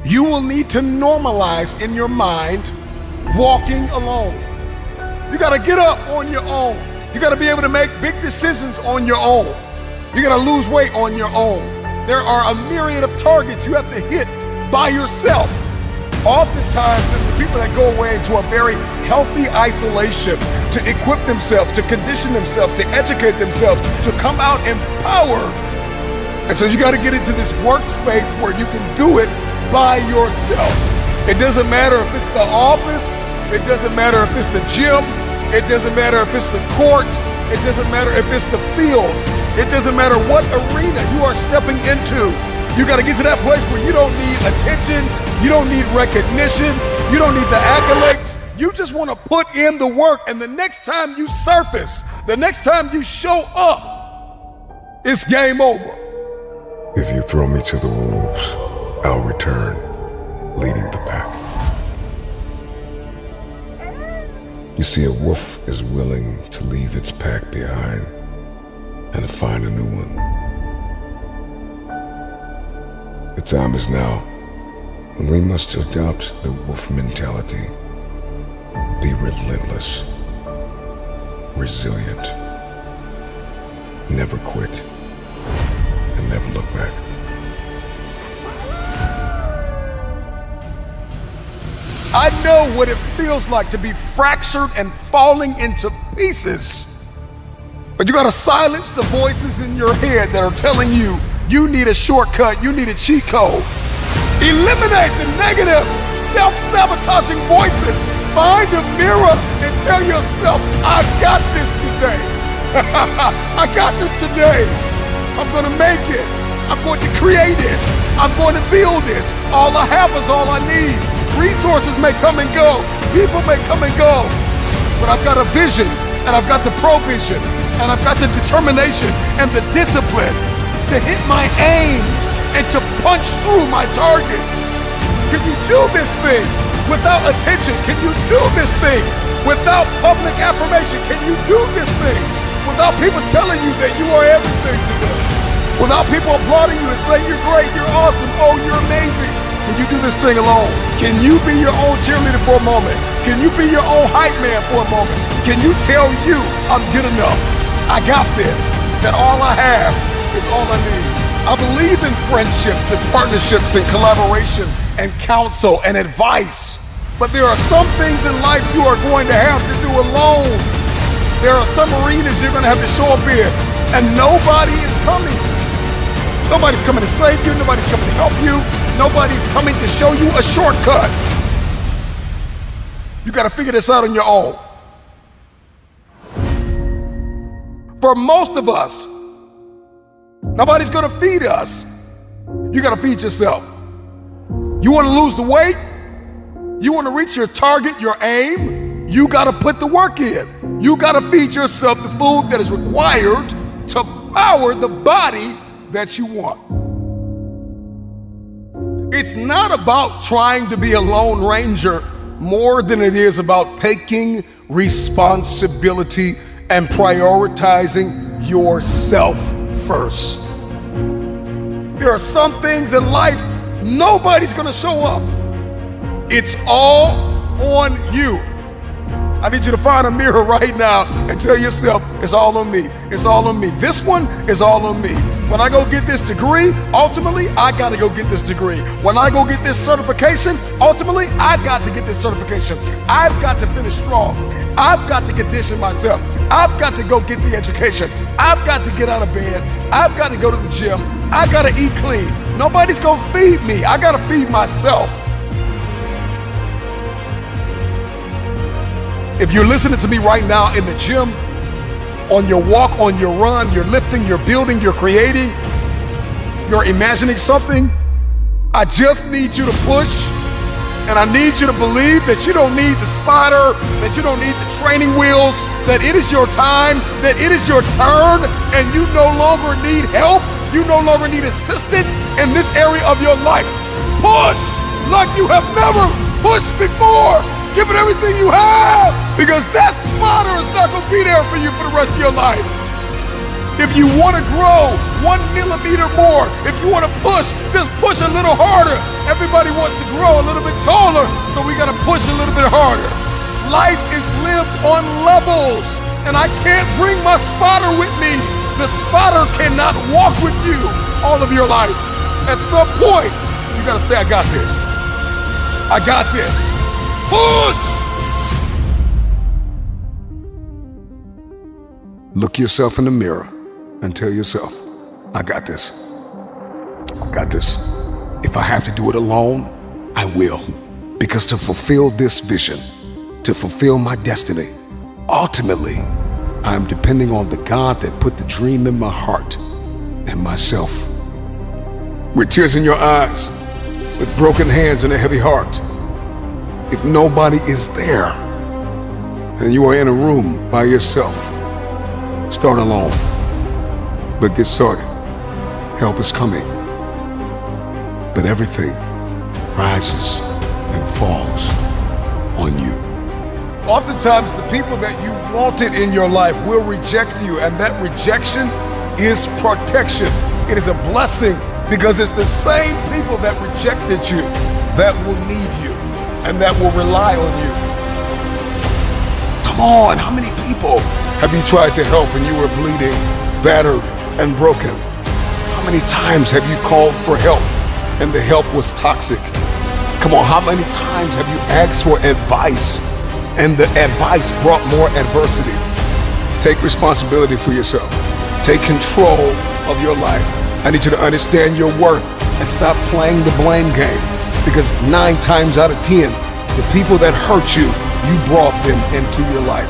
You will need to normalize in your mind walking alone. You gotta get up on your own. You gotta be able to make big decisions on your own. You gotta lose weight on your own. There are a myriad of targets you have to hit by yourself. Oftentimes, it's the people that go away into a very healthy isolation to equip themselves, to condition themselves, to educate themselves, to come out empowered. And so you got to get into this workspace where you can do it by yourself. It doesn't matter if it's the office, it doesn't matter if it's the gym, it doesn't matter if it's the court, it doesn't matter if it's the field, it doesn't matter what arena you are stepping into. You got to get to that place where you don't need attention, you don't need recognition, you don't need the accolades. You just want to put in the work, and the next time you surface, the next time you show up, it's game over. If you throw me to the wolves, I'll return, leading the pack. You see, a wolf is willing to leave its pack behind and find a new one. The time is now when we must adopt the wolf mentality. Be relentless, resilient, never quit, and never look back. I know what it feels like to be fractured and falling into pieces. But you gotta silence the voices in your head that are telling you you need a shortcut, you need a cheat code. Eliminate the negative, self-sabotaging voices. Find a mirror and tell yourself, I got this today. I got this today. I'm gonna make it. I'm going to create it. I'm going to build it. All I have is all I need. Resources may come and go. People may come and go. But I've got a vision, and I've got the provision, and I've got the determination and the discipline to hit my aims and to punch through my targets. Can you do this thing without attention? Can you do this thing without public affirmation? Can you do this thing without people telling you that you are everything to them? Without people applauding you and saying you're great, you're awesome, oh, you're amazing. Can you do this thing alone? Can you be your own cheerleader for a moment? Can you be your own hype man for a moment? Can you tell you I'm good enough? I got this, that all I have is all I need. I believe in friendships and partnerships and collaboration and counsel and advice. But there are some things in life you are going to have to do alone. There are some arenas you're going to have to show up in, and nobody is coming. Nobody's coming to save you. Nobody's coming to help you. Nobody's coming to show you a shortcut. You got to figure this out on your own. For most of us, nobody's gonna feed us. You gotta feed yourself. You wanna lose the weight? You wanna reach your target, your aim? You gotta put the work in. You gotta feed yourself the food that is required to power the body that you want. It's not about trying to be a lone ranger more than it is about taking responsibility and prioritizing yourself first. There are some things in life nobody's gonna show up. It's all on you. I need you to find a mirror right now and tell yourself, it's all on me. It's all on me. This one is all on me. When I go get this degree, ultimately, I gotta go get this degree. When I go get this certification, ultimately, I got to get this certification. I've got to finish strong. I've got to condition myself. I've got to go get the education. I've got to get out of bed. I've got to go to the gym. I gotta eat clean. Nobody's gonna feed me. I gotta feed myself. If you're listening to me right now in the gym, on your walk, on your run, you're lifting, you're building, you're creating, you're imagining something, I just need you to push, and I need you to believe that you don't need the spotter, that you don't need the training wheels, that it is your time, that it is your turn, and you no longer need help, you no longer need assistance in this area of your life. Push like you have never pushed before. Give it everything you have, because that spotter is not going to be there for you for the rest of your life. If you want to grow 1 millimeter more, if you want to push, just push a little harder. Everybody wants to grow a little bit taller, so we got to push a little bit harder. Life is lived on levels, and I can't bring my spotter with me. The spotter cannot walk with you all of your life. At some point, you got to say, I got this. I got this. Push! Look yourself in the mirror and tell yourself, I got this. I got this. If I have to do it alone, I will. Because to fulfill this vision, to fulfill my destiny, ultimately, I am depending on the God that put the dream in my heart and myself. With tears in your eyes, with broken hands and a heavy heart, if nobody is there and you are in a room by yourself, start alone, but get started. Help is coming. But everything rises and falls on you. Oftentimes, the people that you wanted in your life will reject you, and that rejection is protection. It is a blessing because it's the same people that rejected you that will need you and that will rely on you. Come on, how many people have you tried to help and you were bleeding, battered, and broken? How many times have you called for help and the help was toxic? Come on, how many times have you asked for advice and the advice brought more adversity? Take responsibility for yourself. Take control of your life. I need you to understand your worth and stop playing the blame game, because 9 times out of 10, the people that hurt you, you brought them into your life.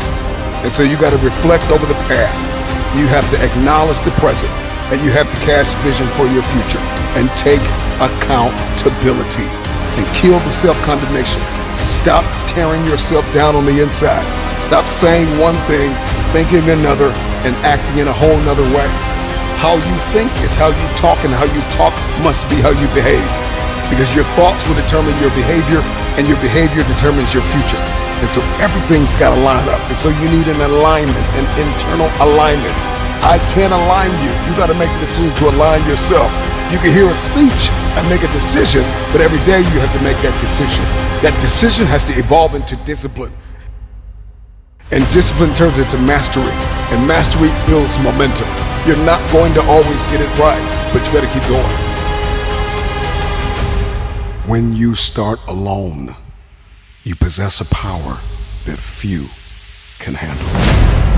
And so you got to reflect over the past. You have to acknowledge the present, and you have to cast vision for your future and take accountability and kill the self-condemnation. Stop tearing yourself down on the inside. Stop saying one thing, thinking another, and acting in a whole nother way. How you think is how you talk, and how you talk must be how you behave. Because your thoughts will determine your behavior, and your behavior determines your future. And so everything's got to line up. And so you need an alignment, an internal alignment. I can't align you. You got to make the decision to align yourself. You can hear a speech and make a decision, but every day you have to make that decision. That decision has to evolve into discipline. And discipline turns into mastery. And mastery builds momentum. You're not going to always get it right, but you better keep going. When you start alone, you possess a power that few can handle.